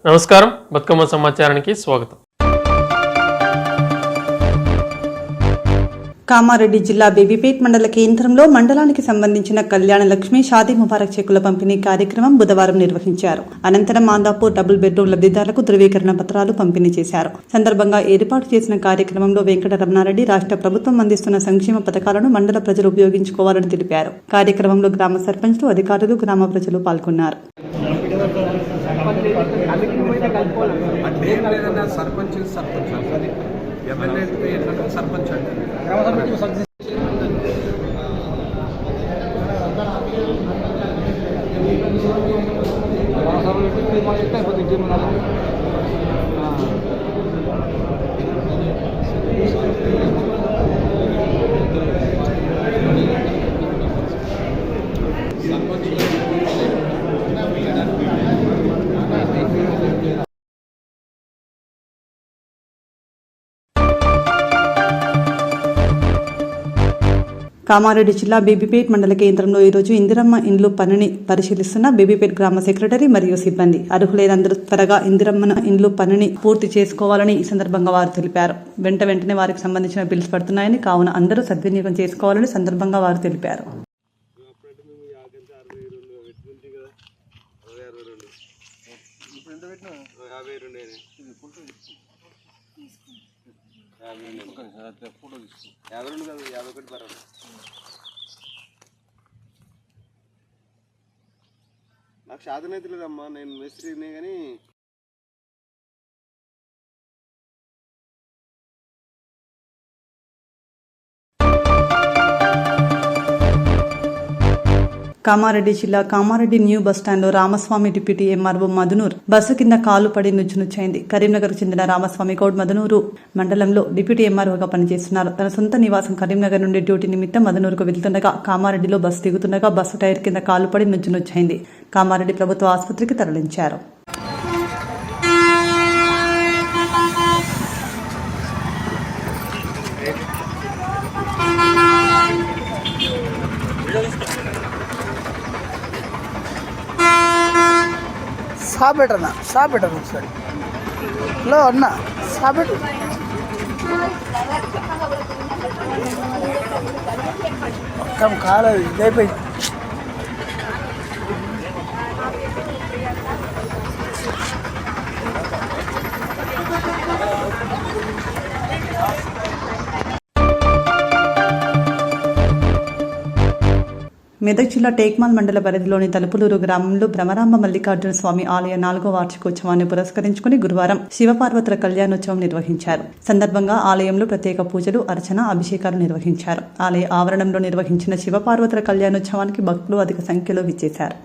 నమస్కారం, బతుకమ్మ సమాచారానికి స్వాగతం. కామారెడ్డి జిల్లా బేబీపేట్ మండల కేంద్రంలో మండలానికి సంబంధించిన కళ్యాణ లక్ష్మి షాదీ ముబారక్ చెక్కుల పంపిణీ కార్యక్రమం బుధవారం నిర్వహించారు. అనంతరం మాదాపూర్ డబుల్ బెడ్రూమ్ లబ్ధిదారులకు ధృవీకరణ పత్రాలు పంపిణీ చేశారు. సందర్భంగా ఏర్పాటు చేసిన కార్యక్రమంలో వెంకటరమణారెడ్డి రాష్ట్ర ప్రభుత్వం అందిస్తున్న సంక్షేమ పథకాలను మండల ప్రజలు ఉపయోగించుకోవాలని తెలిపారు. కార్యక్రమంలో గ్రామ సర్పంచ్లు, అధికారులు, గ్రామ ప్రజలు పాల్గొన్నారు. కామారెడ్డి జిల్లా బేబీపేట్ మండల కేంద్రంలో ఈరోజు ఇందిరమ్మ ఇండ్లు పనిని పరిశీలిస్తున్న బేబీపేట్ గ్రామ సెక్రటరీ మరియు సిబ్బంది. అర్హులైనందరూ త్వరగా ఇందిరమ్మ ఇండ్లు పనిని పూర్తి చేసుకోవాలని ఈ సందర్భంగా వారు తెలిపారు. వెంటనే వారికి సంబంధించిన బిల్స్ పడుతున్నాయని, కావున అందరూ సద్వినియోగం చేసుకోవాలని సందర్భంగా వారు తెలిపారు. నాకు సాధన అయితే లేదమ్మా, నేను మేస్త్రినే కానీ కామారెడ్డి జిల్లా కామారెడ్డి న్యూ బస్టాండ్లో Ramaswamy deputy MRO Madhunoor bus కింద కాలు పడి నుచ్చునుచ్చైంది. కరీంనగర్ చెందిన రామస్వామి గౌడ్ మధునూరు మండలంలో డిప్యూటీ ఎంఆర్ఓగా పనిచేస్తున్నారు. తన సొంత నివాసం కరీంనగర్ నుండి డ్యూటీ నిమిత్తం మధునూరుకు వెళ్తుండగా కామారెడ్డిలో బస్సు దిగుతుండగా బస్సు టైర్ కింద కాలు పడి నుచ్చునుచ్చైంది. కామారెడ్డి ప్రభుత్వ ఆసుపత్రికి తరలించారు. సాబెటర్ ఒకసారి హలో అన్న సాబెట్ మొత్తం కాలేదు, ఇదైపోయింది. మెదక్ జిల్లా టేక్మాల్ మండల పరిధిలోని తలుపులూరు గ్రామంలో భ్రమరాంబ మల్లికార్జున స్వామి ఆలయ 4వ వార్షికోత్సవాన్ని పురస్కరించుకుని గురువారం శివపార్వతుల కళ్యాణోత్సవం నిర్వహించారు. సందర్భంగా ఆలయంలో ప్రత్యేక పూజలు, అర్చన, అభిషేకాలు నిర్వహించారు. ఆలయ ఆవరణంలో నిర్వహించిన శివపార్వతుల కళ్యాణోత్సవానికి భక్తులు అధిక సంఖ్యలో విచ్చేశారు.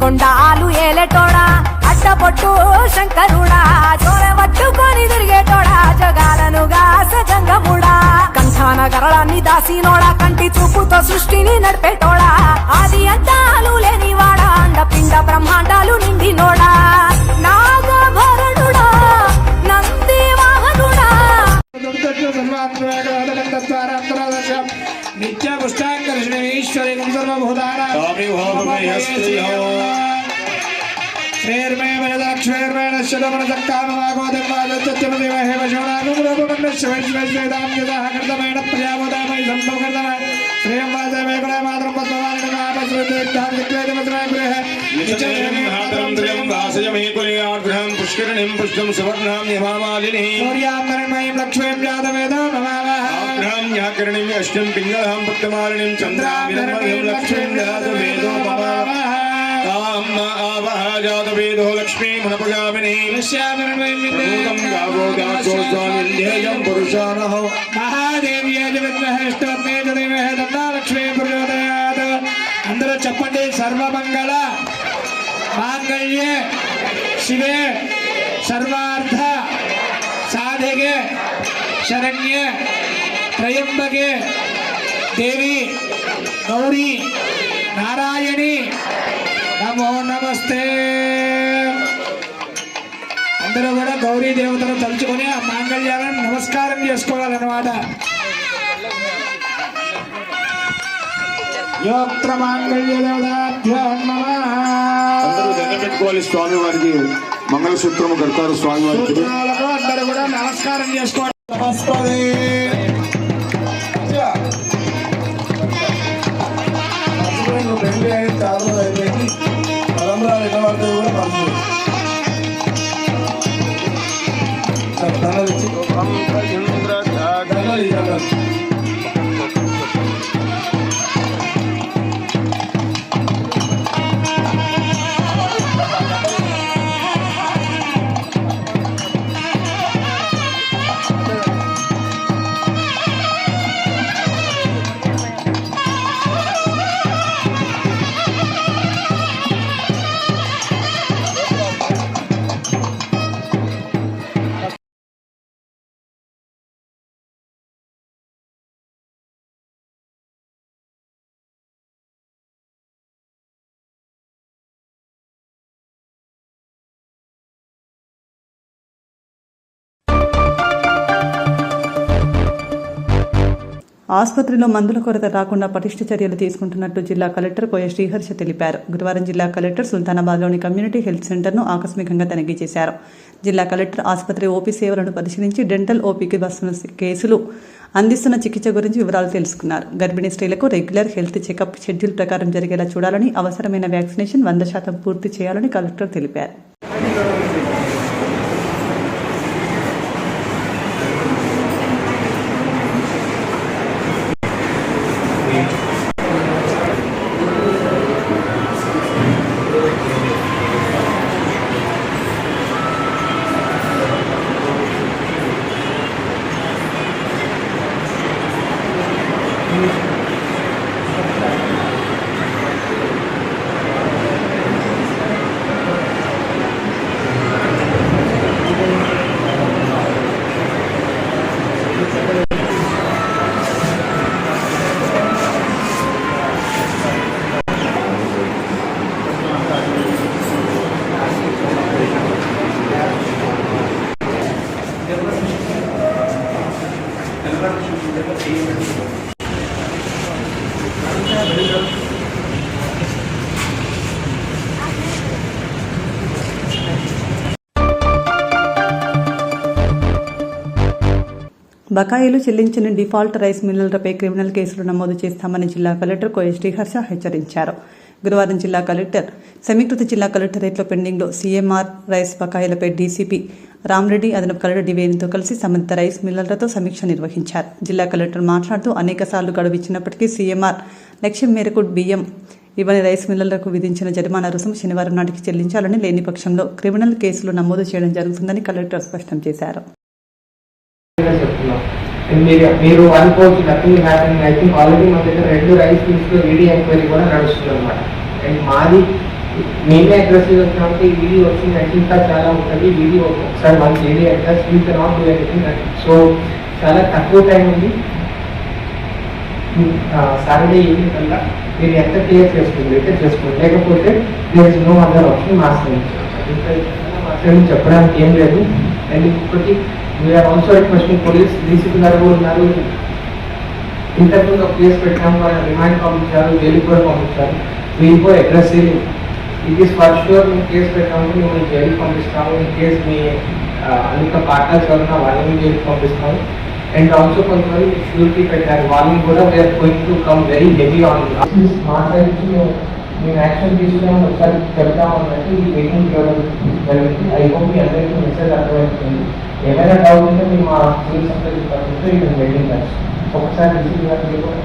కొండాలు ఏలేటోడా, అడ్డపొట్టు శంకరుడా, చోర పట్టుకొని తిరిగేటోడా, జగాలను గాస జంగముడా, కంఠాన గరళాన్ని దాసినోడా, కంటి చూపుతో సృష్టిని నడిపేటోడా, ఆది అంతాలు లేనివాడా, అండపిండ బ్రహ్మాండాలు నిండినోడా, నాగభరణుడా, నంది వాహనుడా, నిత్య పుష్టాంగర్షణీశ్వరి పుష్కరిణీం పుష్పం సువర్ణాం యమామాలిని లక్ష్మీం జాతవేదాం యాకరణీం అష్టం పింగళాం భక్తమాలినీం చంద్రాం లక్ష్మీం జాతవేదో జాతవేదో లక్ష్మీ మనపగామిని పురుషానహో లక్ష్మీ ప్రచోదయాత్. అందరూ చెప్పండి. సర్వమంగళ మాంగళ్యే शिवे सर्वार्थ साधके शरण्ये त्र्यंबके దేవి గౌరీ నారాయణి నమో నమస్తే. అందరూ కూడా గౌరీ దేవతను తలుచుకొని ఆ మాంగళ్యాలను నమస్కారం చేసుకోవాలన్నమాట. యోత్ర మాంగళ్య దేవతాభ్యో నమః. అందరూ దండం పెట్టుకోవాలి స్వామి వారికి, మంగళసూత్రము కడతారు స్వామి వారికి. సూత్రాలకు అందరూ కూడా నమస్కారం చేసుకోవాలి. నమస్తే. పెళ్లి అయిన చాలా అయిపోయింది. తలంబ్రాలు ఎలా పడతాయి కూడా పడుతుంది. ఆసుపత్రిలో మందుల కొరత రాకుండా పటిష్ట చర్యలు తీసుకుంటున్నట్టు జిల్లా కలెక్టర్ కోయ శ్రీహర్ష తెలిపారు. గురువారం జిల్లా కలెక్టర్ సుల్తానాబాద్లోని కమ్యూనిటీ హెల్త్ సెంటర్ను ఆకస్మికంగా తనిఖీ చేశారు. జిల్లా కలెక్టర్ ఆసుపత్రి ఓపీ సేవలను పరిశీలించి డెంటల్ ఓపీకి వస్తున్న కేసులు, అందిస్తున్న చికిత్స గురించి వివరాలు తెలుసుకున్నారు. గర్భిణీ స్త్రీలకు రెగ్యులర్ హెల్త్ చెకప్ షెడ్యూల్ ప్రకారం జరిగేలా చూడాలని, అవసరమైన వ్యాక్సినేషన్ 100% పూర్తి చేయాలని కలెక్టర్ తెలిపారు. బకాయిలు చెల్లించిన డిఫాల్ట్ రైస్ మిల్లర్లపై క్రిమినల్ కేసులు నమోదు చేస్తామని జిల్లా కలెక్టర్ కోయ శ్రీహర్ష హెచ్చరించారు. గురువారం జిల్లా కలెక్టర్ సమీకృత జిల్లా కలెక్టరేట్లో పెండింగ్లో సీఎంఆర్ రైస్ బకాయిలపై డీసీపీ రామ్రెడ్డి, అదనపు కలెక్టర్ డివేనితో కలిసి సంబంధిత రైస్ మిల్లర్లతో సమీక్ష నిర్వహించారు. జిల్లా కలెక్టర్ మాట్లాడుతూ అనేకసార్లు గడువు ఇచ్చినప్పటికీ సీఎంఆర్ లక్ష్యం మేరకు బియ్యం ఇవ్వని రైస్ మిల్లర్లకు విధించిన జరిమానా రుసుము శనివారం నాటికి చెల్లించాలని, లేని పక్షంలో క్రిమినల్ కేసులు నమోదు చేయడం జరుగుతుందని కలెక్టర్ స్పష్టం చేశారు. మీరు అనుకోవచ్చు nothing happening. I think already మన దగ్గర 2 రైస్ మిల్స్ లో ఈడీ ఎంక్వైరీ కూడా నడుస్తుంది అనమాట. అండ్ మాది మేమే అడ్రస్ వచ్చినప్పుడు ఈడీ వచ్చింది అంటే ఇంకా చాలా ఉంటుంది. ఈడీ ఒకసారి మన ED address you can not do anything. So చాలా తక్కువ టైం ఉంది. సాటర్డే ఈవినింగ్ కల్లా మీరు ఎంత క్లియర్ చేసుకోండి అయితే చేసుకోండి, లేకపోతే there is no other option. మా సైడ్ చెప్పడానికి ఏం లేదు. అండ్ ఇంకొకటి we're also requesting police, DCP గారు ఉన్నారు, ఇంతకుముందు ఒక కేసు పెట్టాము, వాళ్ళని రిమాండ్ పంపించారు, జైలుకి కూడా పంపించారు. మీరు కూడా address it is for sure మేము కేసు పెట్టాము, మిమ్మల్ని జైలుకి పంపిస్తాము. ఈ కేసు మీ అనేక పార్ట్నర్స్ ఎవరైనా వాళ్ళని జైలుకి పంపిస్తాము. అండ్ ఆల్సో కొంతమంది షూరిటీ పెట్టారు, వాళ్ళని కూడా we're going to come very heavy on. మా సైడ్ నుంచి మేము యాక్షన్ తీసుకున్నాము, ఒకసారి చెప్తాము అన్నట్టు ఈ వెయిటింగ్ జరుగుతుంది. ఐ హోప్ మీ అందరికీ మెసేజ్ అర్థమవుతుంది. ఏమైనా డౌట్ ఉంటే మేము మా స్కూల్ సంప్రదించే ఇక్కడ వెయిటింగ్ ఛార్జ్ ఒకసారి రిసీవ్ గారికి కూడా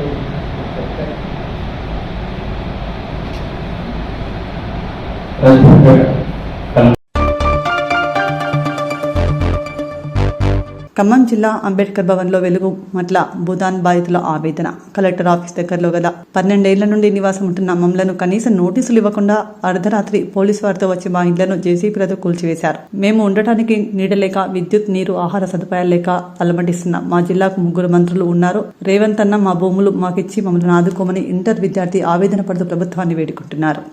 ఖమ్మం జిల్లా అంబేద్కర్ భవన్లో వెలుగు మట్ల భూదాన్ బాధితుల ఆవేదన. కలెక్టర్ ఆఫీస్ దగ్గరలో గల 12 ఏళ్ల నుండి నివాసం ఉంటున్న మమ్మలను కనీసం నోటీసులు ఇవ్వకుండా అర్ధరాత్రి పోలీసు వారితో వచ్చి మా ఇళ్లను జేసీబీలతో కూల్చివేశారు. మేము ఉండటానికి నీడలేక, విద్యుత్, నీరు, ఆహార సదుపాయాలు లేక అలమటిస్తున్నాం. మా జిల్లాకు 3 మంత్రులు ఉన్నారు. రేవంత్ అన్న మా భూములు మాకిచ్చి మమ్మల్ని ఆదుకోమని ఇంటర్ విద్యార్థి ఆవేదన పడుతూ ప్రభుత్వాన్ని వేడుకుంటున్నారు.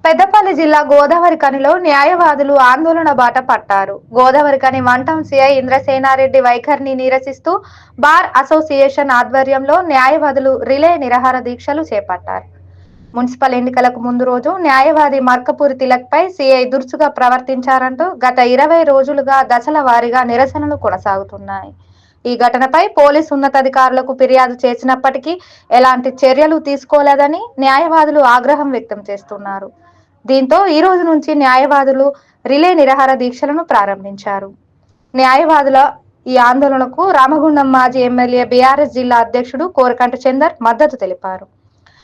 పెద్దపల్లి జిల్లా గోదావరిఖనిలో న్యాయవాదులు ఆందోళన బాట పట్టారు. గోదావరిఖని మంటం సిఐ ఇంద్రసేనారెడ్డి వైఖరిని నిరసిస్తూ బార్ అసోసియేషన్ ఆధ్వర్యంలో న్యాయవాదులు రిలే నిరాహార దీక్షలు చేపట్టారు. మున్సిపల్ ఎన్నికలకు ముందు రోజు న్యాయవాది మర్కపూరి తిలక్ పై సిఐ దురుసుగా ప్రవర్తించారంటూ గత 20 రోజులుగా దశల వారీగా నిరసనలు కొనసాగుతున్నాయి. ఈ ఘటనపై పోలీసు ఉన్నతాధికారులకు ఫిర్యాదు చేసినప్పటికీ ఎలాంటి చర్యలు తీసుకోలేదని న్యాయవాదులు ఆగ్రహం వ్యక్తం చేస్తున్నారు. దీంతో ఈ రోజు నుంచి న్యాయవాదులు రిలే నిరాహార దీక్షలను ప్రారంభించారు. న్యాయవాదుల ఈ ఆందోళనకు రామగుండం మాజీ ఎమ్మెల్యే బీఆర్ఎస్ జిల్లా అధ్యక్షుడు కోరకంటి చందర్ మద్దతు తెలిపారు.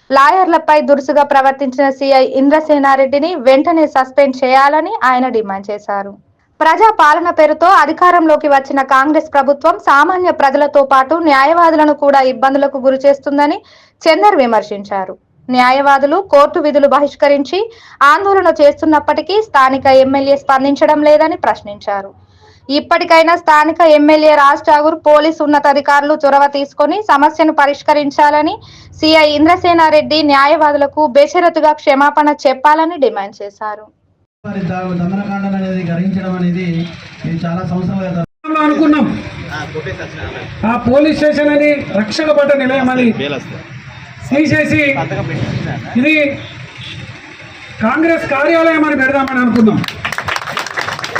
లాయర్లపై దురుసుగా ప్రవర్తించిన సిఐ ఇంద్రసేనారెడ్డిని వెంటనే సస్పెండ్ చేయాలని ఆయన డిమాండ్ చేశారు. ప్రజా పాలన పేరుతో అధికారంలోకి వచ్చిన కాంగ్రెస్ ప్రభుత్వం సామాన్య ప్రజలతో పాటు న్యాయవాదులను కూడా ఇబ్బందులకు గురి చేస్తుందని చందర్ విమర్శించారు. న్యాయవాదులు కోర్టు విధులు బహిష్కరించి ఆందోళన చేస్తున్నప్పటికీ స్థానిక ఎమ్మెల్యే స్పందించడం లేదని ప్రశ్నించారు. ఇప్పటికైనా స్థానిక ఎమ్మెల్యే రాజ్ ఠాగూర్ పోలీసు ఉన్నతాధికారులు చొరవ తీసుకొని సమస్యను పరిష్కరించాలని సిఐ ఇంద్రసేనారెడ్డి న్యాయవాదులకు బేషరతుగా క్షమాపణ చెప్పాలని డిమాండ్ చేశారు. దమనకాండలు అనేది గ్రహించడం అనేది చాలా సంవత్సరాలుగా అనుకున్నాం ఆ పోలీస్ స్టేషన్ అని రక్షక భట నిలయం అని తీసేసి ఇది కాంగ్రెస్ కార్యాలయం అని పెడదామని అనుకున్నాం.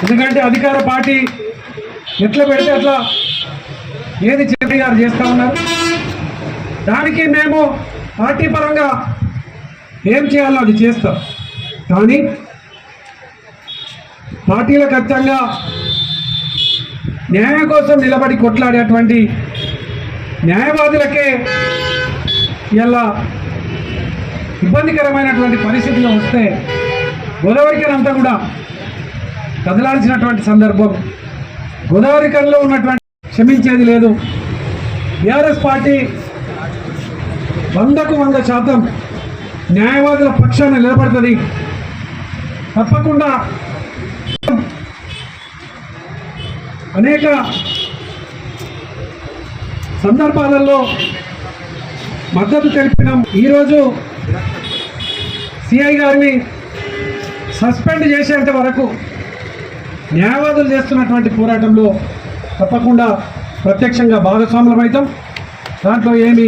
ఎందుకంటే అధికార పార్టీ ఎట్లా పెడితే అట్లా ఏది చెప్పి గారు చేస్తూ ఉన్నారు. దానికి మేము పార్టీ పరంగా ఏం చేయాలో అది చేస్తాం. కానీ పార్టీలకు ఖచ్చితంగా న్యాయం కోసం నిలబడి కొట్లాడేటువంటి న్యాయవాదులకే ఇలా ఇబ్బందికరమైనటువంటి పరిస్థితులు వస్తే గోదావరికనంతా కూడా కదలాల్సినటువంటి సందర్భం. గోదావరికన్లో ఉన్నటువంటి క్షమించేది లేదు. టీఆర్ఎస్ పార్టీ 100కు 100% న్యాయవాదుల పక్షాన నిలబడుతుంది. తప్పకుండా అనేక సందర్భాలలో మద్దతు తెలిపినాం. ఈరోజు సిఐ గారిని సస్పెండ్ చేసేంత వరకు న్యాయవాదులు చేస్తున్నటువంటి పోరాటంలో తప్పకుండా ప్రత్యక్షంగా భాగస్వాములమవుతాం. దాంట్లో ఏమీ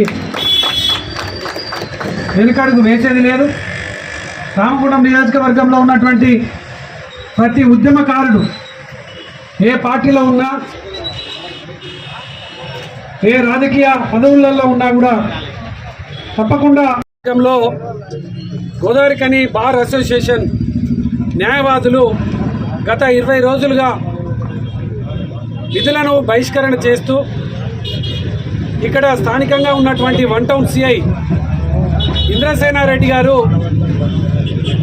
వెనుకడుగు వేసేది లేదు. రామగుండం నియోజకవర్గంలో ఉన్నటువంటి ప్రతి ఉద్యమకారుడు ఏ పార్టీలో ఉన్నా, ఏ రాజకీయ పదవులలో ఉన్నా కూడా తప్పకుండా గోదావరికని బార్ అసోసియేషన్ న్యాయవాదులు గత 20 రోజులుగా విధులను బహిష్కరణ చేస్తూ ఇక్కడ స్థానికంగా ఉన్నటువంటి 1 టౌన్ సిఐ ఇంద్రసేనారెడ్డి గారు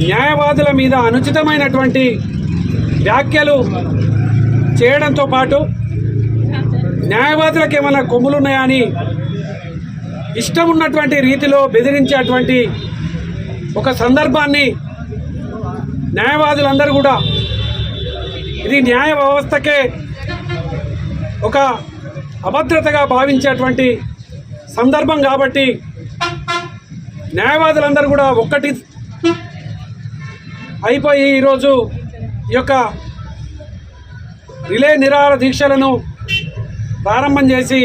న్యాయవాదుల మీద అనుచితమైనటువంటి వ్యాఖ్యలు చేయడంతో పాటు న్యాయవాదులకు ఏమైనా కొమ్ములున్నాయని ఇష్టం ఉన్నటువంటి రీతిలో బెదిరించేటువంటి ఒక సందర్భాన్ని న్యాయవాదులందరూ కూడా ఇది న్యాయ వ్యవస్థకే ఒక అభద్రతగా భావించేటువంటి సందర్భం కాబట్టి న్యాయవాదులందరూ కూడా ఒక్కటి అయిపోయి ఈరోజు ఈ యొక్క రిలే నిరాహార దీక్షలను ప్రారంభం చేసి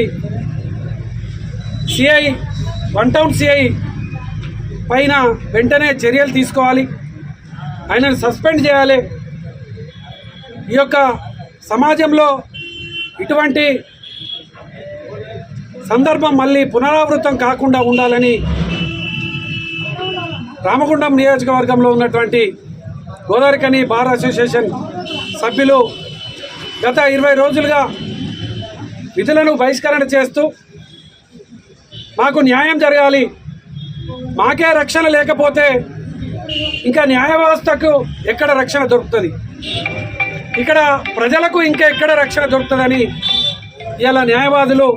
సిఐ 1 టౌన్ సిఐ పైన వెంటనే చర్యలు తీసుకోవాలి, ఆయనను సస్పెండ్ చేయాలి. ఈ యొక్క సమాజంలో ఇటువంటి సందర్భం మళ్ళీ పునరావృతం కాకుండా ఉండాలని రామగుండం నియోజకవర్గంలో ఉన్నటువంటి గోదావరికని బార్ అసోసియేషన్ సభ్యులు గత 20 రోజులుగా విధులను బహిష్కరణ చేస్తూ మాకు న్యాయం జరగాలి, మాకే రక్షణ లేకపోతే ఇంకా న్యాయ వ్యవస్థకు ఎక్కడ రక్షణ దొరుకుతుంది, ఇక్కడ ప్రజలకు ఇంకా ఎక్కడ రక్షణ దొరుకుతుందని ఇలా న్యాయవాదులు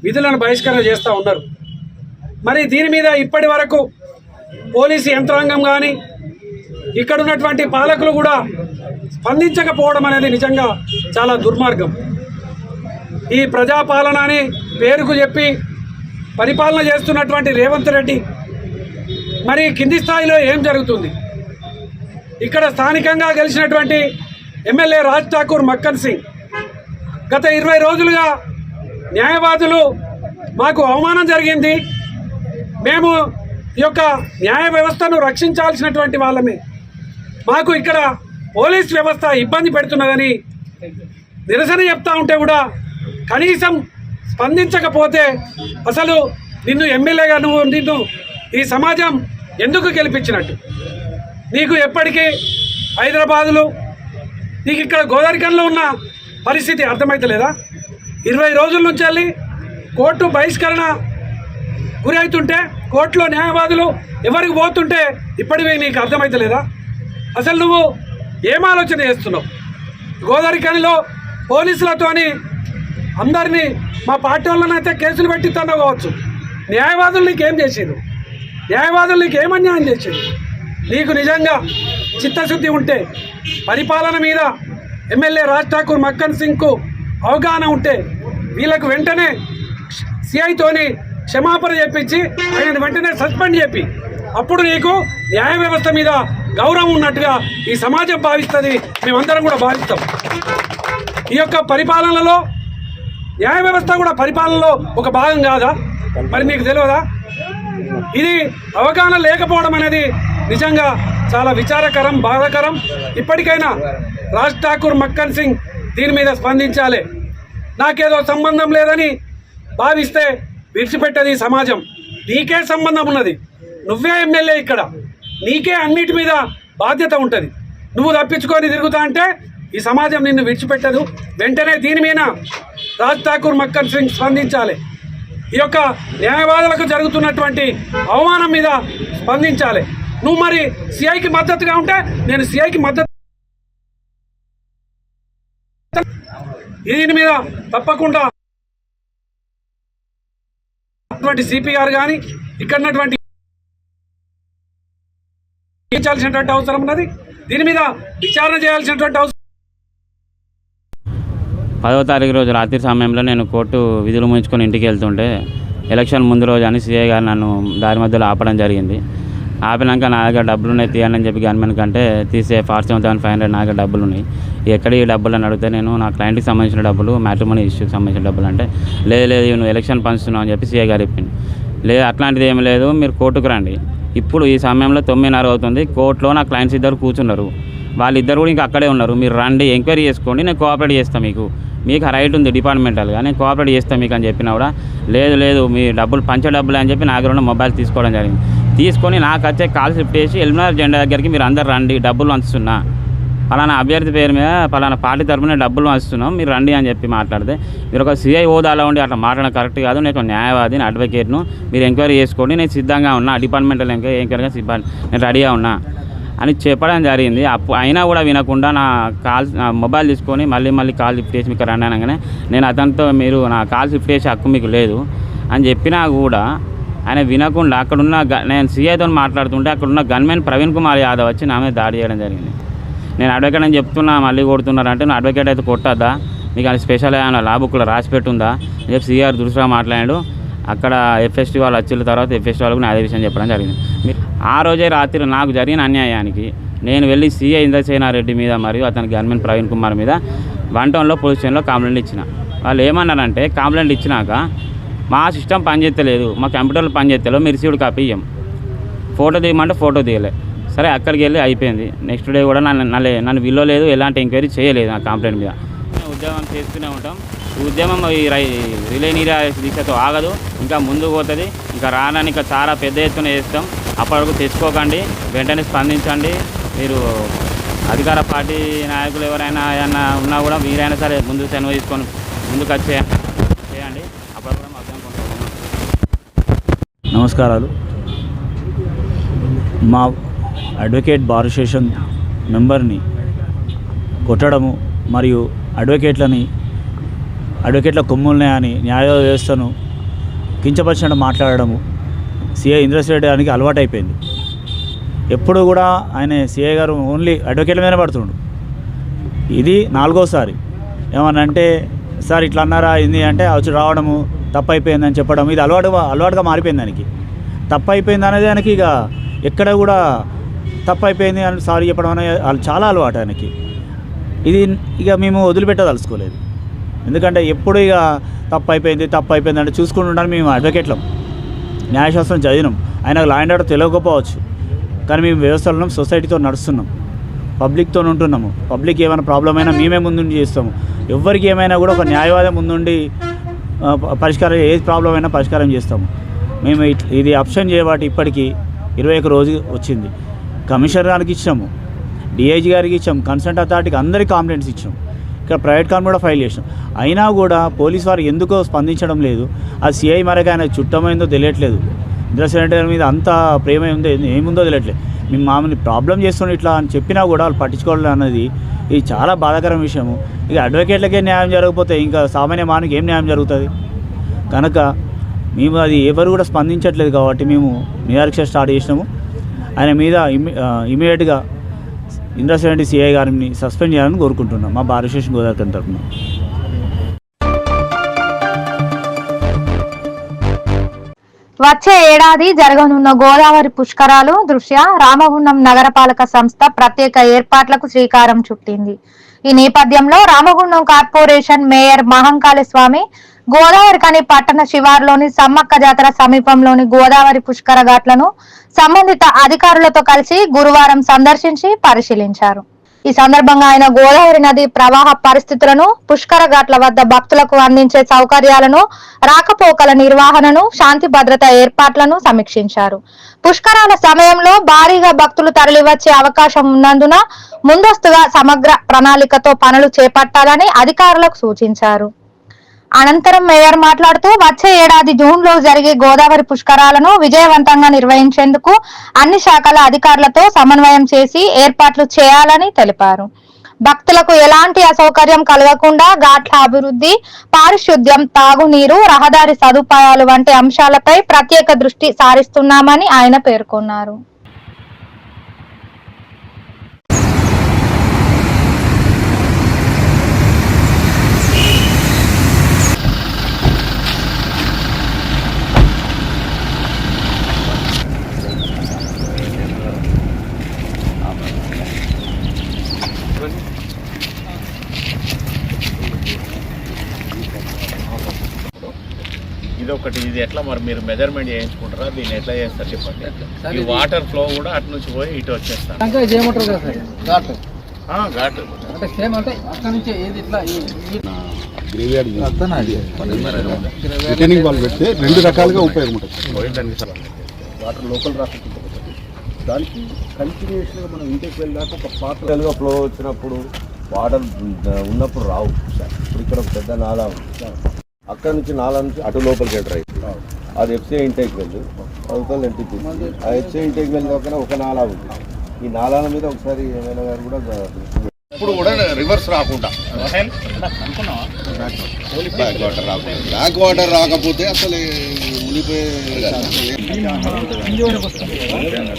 విధులను బహిష్కరణ చేస్తూ ఉన్నారు. మరి దీని మీద ఇప్పటి వరకు పోలీసు యంత్రాంగం కానీ ఇక్కడ ఉన్నటువంటి పాలకులు కూడా స్పందించకపోవడం అనేది నిజంగా చాలా దుర్మార్గం. ఈ ప్రజాపాలన అని పేరుకు చెప్పి పరిపాలన చేస్తున్నటువంటి రేవంత్ రెడ్డి మరి కింది స్థాయిలో ఏం జరుగుతుంది? ఇక్కడ స్థానికంగా గెలిచినటువంటి ఎమ్మెల్యే రాజ్ ఠాకూర్ మక్కన్ సింగ్ గత 20 రోజులుగా న్యాయవాదులు మాకు అవమానం జరిగింది, మేము ఈ యొక్క న్యాయ వ్యవస్థను రక్షించాల్సినటువంటి వాళ్ళమే, మాకు ఇక్కడ పోలీస్ వ్యవస్థ ఇబ్బంది పెడుతున్నదని నిరసన చెప్తా ఉంటే కూడా కనీసం స్పందించకపోతే అసలు నిన్ను ఎమ్మెల్యేగా నిన్ను ఈ సమాజం ఎందుకు గెలిపించినట్టు? నీకు ఎప్పటికీ హైదరాబాదులో నీకు ఇక్కడ గోదావరికన్లో ఉన్న పరిస్థితి అర్థమవుతలేదా? 20 రోజుల నుంచి వెళ్ళి కోర్టు బహిష్కరణ గురి అవుతుంటే కోర్టులో న్యాయవాదులు ఎవరికి పోతుంటే ఇప్పటివే నీకు అర్థమవుతలేదా? అసలు నువ్వు ఏం ఆలోచన చేస్తున్నావు? గోదావరికనిలో పోలీసులతోని అందరినీ మా పార్టీ వాళ్ళనైతే కేసులు పెట్టి కావచ్చు, న్యాయవాదులు నీకేం చేసారు? న్యాయవాదులు నీకు ఏం అన్యాయం చేసారు? నీకు నిజంగా చిత్తశుద్ధి ఉంటే పరిపాలన మీద ఎమ్మెల్యే రాజ్ ఠాకూర్ మక్కన్ సింగ్కు అవగాహన ఉంటే వీళ్ళకు వెంటనే సిఐతోని క్షమాపణ చెప్పించి ఆయన వెంటనే సస్పెండ్ చెప్పి అప్పుడు నీకు న్యాయ వ్యవస్థ మీద గౌరవం ఉన్నట్టుగా ఈ సమాజం భావిస్తుంది, మేమందరం కూడా భావిస్తాం. ఈ యొక్క పరిపాలనలో న్యాయ వ్యవస్థ కూడా పరిపాలనలో ఒక భాగం కాదా? మరి మీకు తెలియదా? ఇది అవగాహన లేకపోవడం అనేది నిజంగా చాలా విచారకరం, బాధాకరం. ఇప్పటికైనా రాజ్ ఠాకూర్, మక్కన్ సింగ్ దీని మీద స్పందించాలి. నాకేదో సంబంధం లేదని భావిస్తే విడిచిపెట్టది సమాజం. నీకే సంబంధం ఉన్నది, నువ్వే ఎమ్మెల్యే ఇక్కడ, నీకే అన్నిటి మీద బాధ్యత ఉంటుంది. నువ్వు తప్పించుకొని తిరుగుతా అంటే ఈ సమాజం నిన్ను విడిచిపెట్టదు. వెంటనే దీని మీద రాజ్ ఠాకూర్, మక్కన్ సింగ్ స్పందించాలి. ఈ యొక్క న్యాయవాదులకు జరుగుతున్నటువంటి అవమానం మీద స్పందించాలి. నువ్వు మరి సిఐకి మద్దతుగా ఉంటే నేను సిఐకి మద్దతు, దీని మీద తప్పకుండా సిపి గారు కానీ ఇక్కడ ఉన్నటువంటి చేయాల్సినటువంటి అవసరం ఉన్నది. దీని మీద విచారణ చేయాల్సినటువంటి అవసరం. 10వ తారీఖు రోజు రాత్రి సమయంలో నేను కోర్టు విధులు ముగించుకొని ఇంటికి వెళ్తుంటే ఎలక్షన్ ముందు రోజు అని సిఐ గారు నన్ను దారి మధ్యలో ఆపడం జరిగింది. ఆపినాక నా దగ్గర డబ్బులు ఉన్నాయి తీయండి అని చెప్పి గవర్నమెంట్ కంటే తీసే 47,500 నా దగ్గర డబ్బులు ఉన్నాయి, ఎక్కడ ఈ డబ్బులు అని అడిగితే నేను నా క్లయింట్కి సంబంధించిన డబ్బులు, మ్యాట్రిమోనీ ఇష్యూకి సంబంధించిన డబ్బులు అంటే లేదు నువ్వు ఎలక్షన్ పంచుతున్నావు అని చెప్పి సిఐ గారు చెప్పింది. లేదు అట్లాంటిది ఏమి లేదు, మీరు కోర్టుకు రండి. ఇప్పుడు ఈ సమయంలో 9:30 అవుతుంది, కోర్టులో నా క్లయింట్స్ ఇద్దరు కూర్చున్నారు, వాళ్ళిద్దరు కూడా ఇంకా అక్కడే ఉన్నారు. మీరు రండి, ఎంక్వైరీ చేసుకోండి, నేను కోఆపరేట్ చేస్తాను, మీకు రైట్ ఉంది డిపార్ట్మెంటల్గా, నేను కోఆపరేట్ చేస్తాను మీకు అని చెప్పినా కూడా లేదు మీ డబ్బులు పంచే డబ్బులే అని చెప్పి నా దగ్గర ఉన్న మొబైల్ తీసుకోవడం జరిగింది. తీసుకొని నాకు వచ్చే కాల్ షిఫ్ట్ చేసి ఎల్బీనగర్ జెండా దగ్గరికి మీరు అందరు రండి, డబ్బులు వంచుతున్నా, పలానా అభ్యర్థి పేరు మీద పలానా పార్టీ తరఫున డబ్బులు వంచుతున్నాం, మీరు రండి అని చెప్పి మాట్లాడితే, మీరు ఒక సిఐ హోదాలో ఉండి అట్లా మాట్లాడడం కరెక్ట్ కాదు, నేను న్యాయవాదిని, అడ్వకేట్ను, మీరు ఎంక్వైరీ చేసుకోండి, నేను సిద్ధంగా ఉన్నా, డిపార్ట్మెంటల్ ఎంక్వైరీగా నేను రెడీగా ఉన్నా అని చెప్పడం జరిగింది. అయినా కూడా వినకుండా నా మొబైల్ తీసుకొని మళ్ళీ కాల్ లిఫ్ట్ చేసి మీకు రండి అనగానే నేను అతనితో మీరు నా కాల్ లిఫ్ట్ చేసే హక్కు మీకు లేదు అని చెప్పినా కూడా ఆయన వినకుండా అక్కడున్న నేను సిఐతో మాట్లాడుతుంటే అక్కడున్న గన్మెన్ ప్రవీణ్ కుమార్ యాదవ్ వచ్చి నా మీద దాడి చేయడం జరిగింది. నేను అడ్వకేట్ అని చెప్తున్నా, మళ్ళీ కొడుతున్నారంటే నువ్వు అడ్వకేట్ అయితే కొట్టద్దా, మీకు అది స్పెషల్ ఏమైనా లా బుక్లో రాసి పెట్టుందా అని చెప్పి సిఆర్ దురుసుగా మాట్లాడాడు. అక్కడ ఎఫ్ఎస్టీ వాళ్ళు వచ్చిన తర్వాత ఎఫ్ఎస్టీ వాళ్ళకు అదే విషయం చెప్పడం జరిగింది. ఆ రోజే రాత్రి నాకు జరిగిన అన్యాయానికి నేను వెళ్ళి సిఐ ఇంద్రసేనారెడ్డి మీద మరియు అతని గవర్నమెంట్ ప్రవీణ్ కుమార్ మీద 1 టౌన్లో పోలీస్ స్టేషన్లో కంప్లైంట్ ఇచ్చిన. వాళ్ళు ఏమన్నారంటే కంప్లైంట్ ఇచ్చినాక మా సిస్టమ్ పనిచేస్తలేదు, మా కంప్యూటర్లు పనిచేస్తలేదు, మీరు రిసీవ్డ్ కాపీ ఇయ్యం, ఫోటో తీయమంటే ఫోటో తీయలే. సరే అక్కడికి వెళ్ళి అయిపోయింది. నెక్స్ట్ డే కూడా నన్ను విలువలేదు, ఎలాంటి ఎంక్వైరీ చేయలేదు నా కంప్లైంట్ మీద. ఉద్యమం చేస్తూనే ఉంటాం. ఈ ఉద్యమం ఈ రిలే నీరా దీక్షతో ఆగదు, ఇంకా ముందుకు పోతుంది. ఇంకా రానని ఇంకా చాలా పెద్ద ఎత్తున చేస్తాం. అప్పటి వరకు తెచ్చుకోకండి, వెంటనే స్పందించండి. మీరు అధికార పార్టీ నాయకులు ఎవరైనా ఏమన్నా ఉన్నా కూడా మీరైనా సరే ముందు సెలవు తీసుకొని ముందుకు చేయండి. అప్పటి కూడా మా ఉద్యమం కొనసాగుతుంది. నమస్కారాలు. మా అడ్వకేట్ బార్ అసోసియేషన్ మెంబర్ని కొట్టడము మరియు అడ్వకేట్ల కొమ్ముల్నే అని న్యాయ వ్యవస్థను కించపరిచినట్టు మాట్లాడడము సిఐ ఇంద్రసేనారెడ్డికి అలవాటు అయిపోయింది. ఎప్పుడు కూడా ఆయన సిఐ గారు ఓన్లీ అడ్వకేట్ల మీద పడుతుండు. ఇది 4వసారి. ఏమనంటే సార్ ఇట్లా అన్నారా ఏంది అంటే వచ్చి రావడము, తప్పు అయిపోయిందని చెప్పడం, ఇది అలవాటుగా మారిపోయింది. దానికి తప్పు అయిపోయింది అనేది ఆయనకి ఇక ఎక్కడ కూడా తప్పు అయిపోయింది అని సారీ చెప్పడం అనేది చాలా అలవాటు ఆయనకి. ఇది ఇక మేము వదిలిపెట్టదలుచుకోలేదు. ఎందుకంటే ఎప్పుడు ఇక తప్పు అయిపోయింది అంటే చూసుకుంటుంటాను. మేము అడ్వకేట్లం, న్యాయశాస్త్రం చదివినాం, ఆయనకు లా అండ్ ఆర్డర్ తెలియకపోవచ్చు, కానీ మేము వ్యవస్థలో సొసైటీతో నడుస్తున్నాం, పబ్లిక్తో ఉంటున్నాము. పబ్లిక్ ఏమైనా ప్రాబ్లం అయినా మేమే ముందుండి చేస్తాము. ఎవరికి ఏమైనా కూడా ఒక న్యాయవాదం ముందుండి పరిష్కారం, ఏది ప్రాబ్లం అయినా పరిష్కారం చేస్తాము. మేము ఇది ఆప్షన్ చేయబట్టి ఇప్పటికీ 21 రోజు వచ్చింది. కమిషనర్ గారికి ఇచ్చాము, డిఐజీ గారికి ఇచ్చాం, కన్సల్ట్ అథారిటీకి అందరికీ కంప్లైంట్స్ ఇచ్చాం, ఇక్కడ ప్రైవేట్ కంప్లైంట్ కూడా ఫైల్ చేసాం. అయినా కూడా పోలీస్ వారు ఎందుకో స్పందించడం లేదు. ఆ సిఐ మరొక ఆయన చుట్టమైందో తెలియట్లేదు, ఇంద్రసేనారెడ్డి మీద అంత ప్రేమ ఉందో ఏముందో తెలియట్లేదు. మేము మామూలు ప్రాబ్లం చేస్తున్నాం ఇట్లా అని చెప్పినా కూడా వాళ్ళు పట్టించుకోవడం అన్నది ఇది చాలా బాధాకరం విషయము. ఇక అడ్వకేట్లకే న్యాయం జరగకపోతే ఇంకా సామాన్య మానవునికి ఏం న్యాయం జరుగుతుంది? కనుక మేము అది ఎవరు కూడా స్పందించట్లేదు కాబట్టి మేము నిరాక్ష స్టార్ట్ చేసినాము. ఆయన మీద ఇమీడియట్గా ఇంద్రసేనారెడ్డి సిఐ గారిని సస్పెండ్ చేయాలని కోరుకుంటున్నాం మా బార్ అసోసియేషన్ గోదావరి తరఫున. వచ్చే ఏడాది జరగనున్న గోదావరి పుష్కరాలు దృష్ట్యా రామగుండం నగరపాలక సంస్థ ప్రత్యేక ఏర్పాట్లకు శ్రీకారం చుట్టింది. ఈ నేపథ్యంలో రామగుండం కార్పొరేషన్ మేయర్ మహంకాళి స్వామి గోదావరికని పట్టణ శివార్లోని సమ్మక్క జాతర సమీపంలోని గోదావరి పుష్కర ఘాట్లను సంబంధిత అధికారులతో కలిసి గురువారం సందర్శించి పరిశీలించారు. ఈ సందర్భంగా ఆయన గోదావరి నది ప్రవాహ పరిస్థితులను, పుష్కర ఘాట్ల వద్ద భక్తులకు అందించే సౌకర్యాలను, రాకపోకల నిర్వహణను, శాంతి భద్రత ఏర్పాట్లను సమీక్షించారు. పుష్కరాల సమయంలో భారీగా భక్తులు తరలివచ్చే అవకాశం ఉన్నందున ముందస్తుగా సమగ్ర ప్రణాళికతో పనులు చేపట్టాలని అధికారులకు సూచించారు. అనంతరం మేయర్ మాట్లాడుతూ వచ్చే ఏడాది జూన్లో జరిగే గోదావరి పుష్కరాలను విజయవంతంగా నిర్వహించేందుకు అన్ని శాఖల అధికారులతో సమన్వయం చేసి ఏర్పాట్లు చేయాలని తెలిపారు. భక్తులకు ఎలాంటి అసౌకర్యం కలగకుండా ఘాట్ల అభివృద్ధి, పారిశుద్ధ్యం, తాగునీరు, రహదారి సదుపాయాలు వంటి అంశాలపై ప్రత్యేక దృష్టి సారిస్తున్నామని ఆయన పేర్కొన్నారు. ఇది ఎట్లా మరి మీరు మెజర్మెంట్ చేయించుకుంటారా, దీన్ని ఎట్లా చేస్తారు చెప్పండి. ఈ వాటర్ ఫ్లో కూడా అటు నుంచి పోయి ఇటు వచ్చేస్తారు. ఘాట్ రిటర్నింగ్ వాల్ పెడితే 2 రకాలుగా ఉపయోగం ఉంటుంది. వాటర్ లోకల్ రాకపోతే దానికి కంటిన్యూషన్గా మనం ఇంటికి వెళ్ళాక ఒక పాత్రలుగా ఫ్లో వచ్చినప్పుడు వాటర్ ఉన్నప్పుడు రావు. ఇప్పుడు ఇక్కడ ఒక పెద్ద నాలా ఉంది, అక్కడ నుంచి నాలా నుంచి అటు లోపలికి ఎంటర్ అవుతుంది. అది ఎఫ్సీఐ ఇంటేక్ వెళ్ళు, అవతల ఎన్టీపీ. ఆ ఎఫ్సీఐ ఇంటేక్ వెళ్ళి ఒక నాలా ఉంది. ఈ నాలాల మీద ఒకసారి ఏమైనా గారు కూడా ఇప్పుడు కూడా రివర్స్ రాకుండా బ్యాక్ వాటర్ రాకపోతే అసలు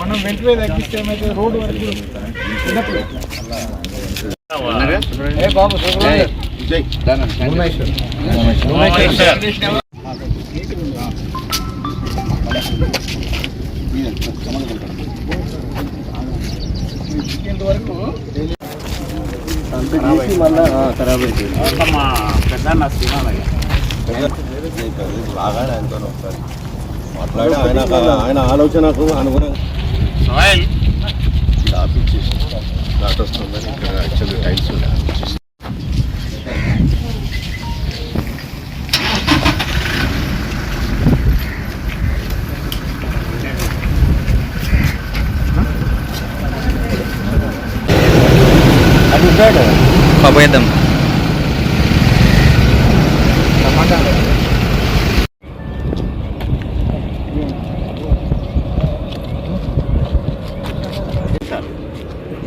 మనం వెంటనే తగ్గిస్తే ఏమైతే రోడ్డు వరకు వరకు ఖరాబ్ అవుతుంది. బాగా ఆయనతో ఒకసారి మాట్లాడి ఆయన ఆలోచనకు అనుగుణంగా ఆపిచ్చేసి ఘాట్ వస్తుందని ఇక్కడ యాక్చువల్లీ టైల్స్ ఆపిచ్చేసి పబేద్దాం.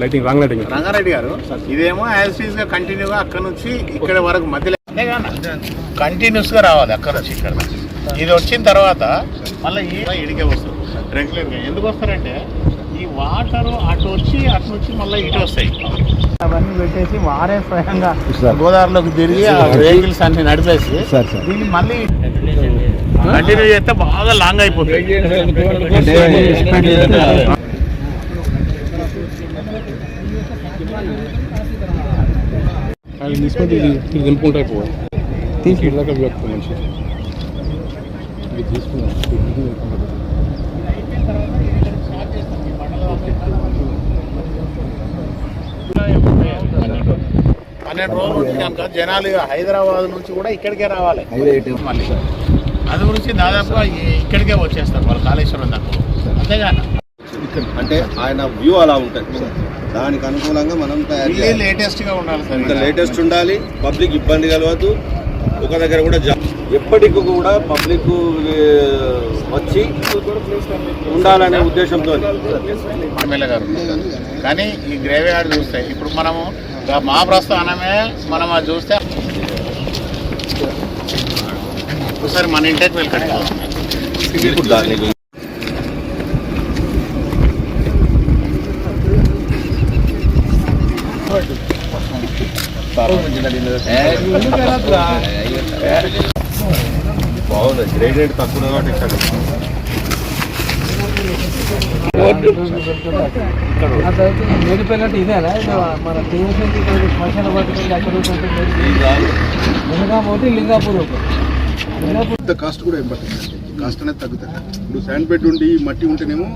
Lighting wrong lighting. Rangareddy garu ఇదేమో యాజ్ ఈజ్ గా కంటిన్యూగా అక్కడ నుంచి ఇక్కడ వరకు మధ్యలో కంటిన్యూస్ గా రావాలి. అక్కడ నుంచి ఇక్కడ ఇది వచ్చిన తర్వాత మళ్ళీ ఇడికే వస్తారు రెగ్యులర్గా. ఎందుకు వస్తారంటే ఈ వాటర్ అటు వచ్చి అటు నుంచి మళ్ళీ ఇటు వస్తాయి. అవన్నీ పెట్టేసి వారే స్వయంగా గోదావరిలోకి తిరిగి ఆ వెహికల్స్ అన్ని నడిపేసి దీన్ని మళ్ళీ కంటిన్యూ చేస్తే బాగా లాంగ్ అయిపోతుంది. తీసుకుంటే ఇది నింపుకుంటా అయిపోవాలి. తీసుకెళ్ళాక మంచి ఇది తీసుకున్నాం. 12 రోజులు ఉంటుంది కనుక జనాలు హైదరాబాద్ నుంచి కూడా ఇక్కడికే రావాలి. మళ్ళీ అది గురించి దాదాపుగా ఇక్కడికే వచ్చేస్తారు వాళ్ళు కాళేశ్వరం దాకా. అంతేగా అంటే ఆయన వ్యూ అలా ఉంటుంది. దానికి అనుకూలంగా మనం లేటెస్ట్గా ఉండాలి సార్. ఇంకా లేటెస్ట్ ఉండాలి. పబ్లిక్ ఇబ్బంది కలవద్దు. ఒక దగ్గర కూడా ఎప్పటికి కూడా పబ్లిక్ వచ్చి ఉండాలనే ఉద్దేశంతో ఎమ్మెల్యే గారు. కానీ ఈ గ్రేవ్ యార్డ్ చూస్తే ఇప్పుడు మనము మా ప్రస్థానమే మనం అది చూస్తే ఒకసారి మన ఇంటికి వెళ్ళకండి. బాగుంది. గ్రేడెడ్ తక్కువ కాబట్టి ఇక్కడ మేడిపోయినట్టు ఇదేనా మన శ్మశాన బతుకుంది అక్కడ లింగాపూర్ లింగాపూర్ కాస్ట్ కూడా ఇంపార్టెంట్, కాస్ట్ అనేది తగ్గుతుంది. ఇప్పుడు శాండ్ బెడ్ ఉండి మట్టి ఉంటేనేమో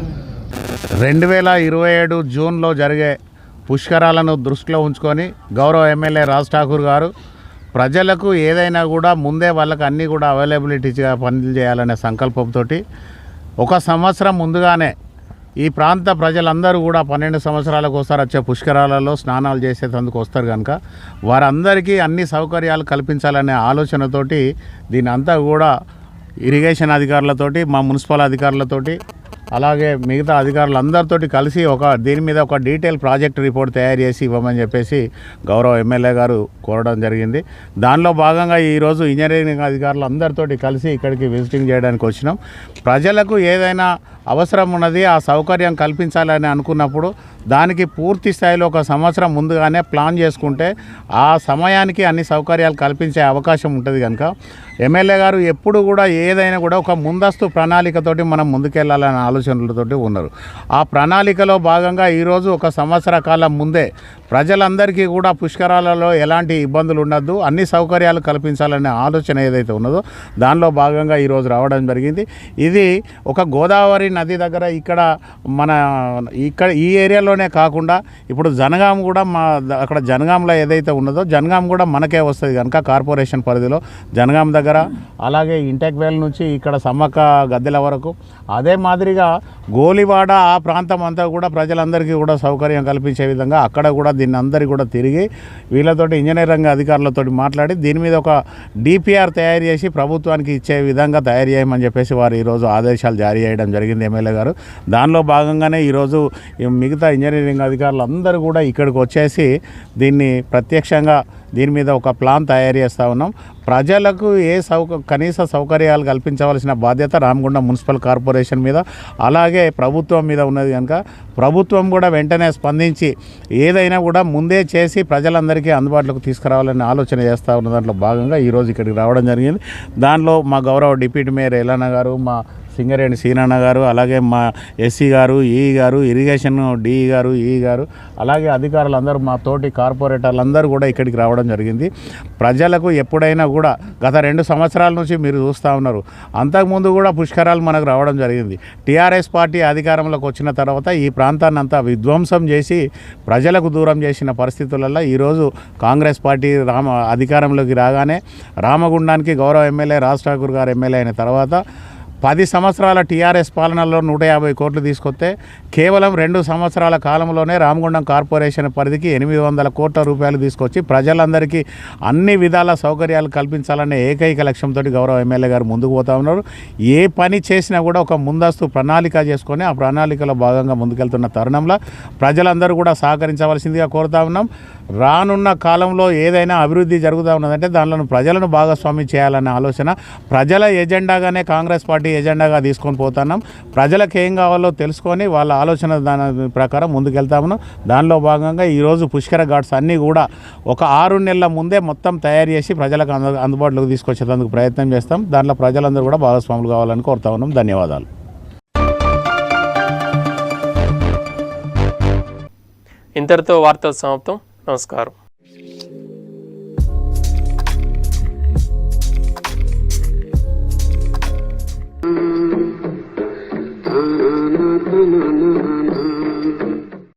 2027 జూన్లో జరిగే పుష్కరాలను దృష్టిలో ఉంచుకొని గౌరవ ఎమ్మెల్యే రాజ్ ఠాకూర్ గారు ప్రజలకు ఏదైనా కూడా ముందే వాళ్ళకి అన్నీ కూడా అవైలబిలిటీగా పనులు చేయాలనే సంకల్పంతో 1 సంవత్సరం ముందుగానే ఈ ప్రాంత ప్రజలందరూ కూడా 12 సంవత్సరాలకు ఒకసారి వచ్చే పుష్కరాలలో స్నానాలు చేసేందుకు వస్తారు కనుక వారందరికీ అన్ని సౌకర్యాలు కల్పించాలనే ఆలోచనతోటి దీని అంతా కూడా ఇరిగేషన్ అధికారులతోటి, మా మున్సిపల్ అధికారులతోటి, అలాగే మిగతా అధికారులందరితోటి కలిసి దీని మీద ఒక డీటెయిల్ ప్రాజెక్ట్ రిపోర్ట్ తయారు చేసి ఇవ్వమని చెప్పేసి గౌరవ ఎమ్మెల్యే గారు కోరడం జరిగింది. దానిలో భాగంగా ఈరోజు ఇంజనీరింగ్ అధికారులు అందరితోటి కలిసి ఇక్కడికి విజిటింగ్ చేయడానికి వచ్చినాం. ప్రజలకు ఏదైనా అవసరం ఉన్నది, ఆ సౌకర్యం కల్పించాలని అనుకున్నప్పుడు దానికి పూర్తి స్థాయిలో 1 సంవత్సరం ముందుగానే ప్లాన్ చేసుకుంటే ఆ సమయానికి అన్ని సౌకర్యాలు కల్పించే అవకాశం ఉంటుంది. కనుక ఎమ్మెల్యే గారు ఎప్పుడు కూడా ఏదైనా కూడా ఒక ముందస్తు ప్రణాళికతోటి మనం ముందుకెళ్లాలనే ఆలోచనలతోటి ఉన్నారు. ఆ ప్రణాళికలో భాగంగా ఈరోజు 1 సంవత్సర కాలం ముందే ప్రజలందరికీ కూడా పుష్కరాలలో ఎలాంటి ఇబ్బందులు ఉండద్దు, అన్ని సౌకర్యాలు కల్పించాలనే ఆలోచన ఏదైతే ఉన్నదో దానిలో భాగంగా ఈరోజు రావడం జరిగింది. ఇది ఒక గోదావరి నది దగ్గర ఇక్కడ ఈ ఏరియాలోనే కాకుండా ఇప్పుడు జనగాం కూడా అక్కడ జనగాంలో ఏదైతే ఉన్నదో జనగాం కూడా మనకే వస్తుంది కనుక కార్పొరేషన్ పరిధిలో జనగాం దగ్గర, అలాగే ఇంటెక్వేల్ నుంచి ఇక్కడ సమ్మక్క గద్దెల వరకు, అదే మాదిరిగా గోలివాడ ఆ ప్రాంతం అంతా కూడా ప్రజలందరికీ కూడా సౌకర్యం కల్పించే విధంగా అక్కడ కూడా దీన్ని అందరికీ కూడా తిరిగి వీళ్ళతోటి ఇంజనీరింగ్ అధికారులతో మాట్లాడి దీని మీద ఒక డిపిఆర్ తయారు చేసి ప్రభుత్వానికి ఇచ్చే విధంగా తయారు చేయమని చెప్పేసి వారు ఈరోజు ఆదేశాలు జారీ చేయడం జరిగింది ఎమ్మెల్యే గారు. దానిలో భాగంగానే ఈరోజు మిగతా ఇంజనీరింగ్ అధికారులు అందరూ కూడా ఇక్కడికి వచ్చేసి దీన్ని ప్రత్యక్షంగా దీని మీద ఒక ప్లాన్ తయారు చేస్తూ ఉన్నాం. ప్రజలకు కనీస సౌకర్యాలు కల్పించవలసిన బాధ్యత రామగుండం మున్సిపల్ కార్పొరేషన్ మీద, అలాగే ప్రభుత్వం మీద ఉన్నది. కనుక ప్రభుత్వం కూడా వెంటనే స్పందించి ఏదైనా కూడా ముందే చేసి ప్రజలందరికీ అందుబాటులోకి తీసుకురావాలని ఆలోచన చేస్తూ ఉన్న దాంట్లో భాగంగా ఈరోజు ఇక్కడికి రావడం జరిగింది. దానిలో మా గౌరవ డిప్యూటీ మేయర్ ఎల్లన్న గారు, మా సింగరేణి సీనన్న గారు, అలాగే మా ఎస్సీ గారు, ఈఈ గారు, ఇరిగేషన్ డిఈ గారు, ఈఈ గారు, అలాగే అధికారులందరూ, మా తోటి కార్పొరేటర్లందరూ కూడా ఇక్కడికి రావడం జరిగింది. ప్రజలకు ఎప్పుడైనా కూడా గత 2 సంవత్సరాల నుంచి మీరు చూస్తూ ఉన్నారు, అంతకుముందు కూడా పుష్కరాలు మనకు రావడం జరిగింది. టీఆర్ఎస్ పార్టీ అధికారంలోకి వచ్చిన తర్వాత ఈ ప్రాంతాన్ని అంతా విధ్వంసం చేసి ప్రజలకు దూరం చేసిన పరిస్థితులలో ఈరోజు కాంగ్రెస్ పార్టీ అధికారంలోకి రాగానే రామగుండానికి గౌరవ ఎమ్మెల్యే రాజ్ ఠాకూర్ గారు ఎమ్మెల్యే అయిన తర్వాత 10 సంవత్సరాల టీఆర్ఎస్ పాలనలో 150 కోట్లు తీసుకొస్తే కేవలం 2 సంవత్సరాల కాలంలోనే రామగుండం కార్పొరేషన్ పరిధికి 800 కోట్ల రూపాయలు తీసుకొచ్చి ప్రజలందరికీ అన్ని విధాల సౌకర్యాలు కల్పించాలనే ఏకైక లక్ష్యంతో గౌరవ ఎమ్మెల్యే గారు ముందుకు పోతా ఉన్నారు. ఏ పని చేసినా కూడా ఒక ముందస్తు ప్రణాళిక చేసుకొని ఆ ప్రణాళికలో భాగంగా ముందుకెళ్తున్న తరుణంలో ప్రజలందరూ కూడా సహకరించవలసిందిగా కోరుతా ఉన్నాం. రానున్న కాలంలో ఏదైనా అభివృద్ధి జరుగుతూ ఉన్నదంటే దానిలో ప్రజలను భాగస్వామ్యం చేయాలనే ఆలోచన ప్రజల ఎజెండాగానే కాంగ్రెస్ పార్టీ ఎజెండాగా తీసుకొని పోతున్నాం. ప్రజలకు ఏం కావాలో తెలుసుకొని వాళ్ళ ఆలోచన దాని ప్రకారం ముందుకెళ్తాము. దానిలో భాగంగా ఈరోజు పుష్కర ఘాట్స్ అన్నీ కూడా ఒక 6 నెలల ముందే మొత్తం తయారు చేసి ప్రజలకు అందుబాటులోకి తీసుకొచ్చేందుకు ప్రయత్నం చేస్తాం. దాంట్లో ప్రజలందరూ కూడా భాగస్వాములు కావాలని కోరుతా ఉన్నాం. ధన్యవాదాలు. ఇంతటితో వార్తలు సమాప్తం. నమస్కారం.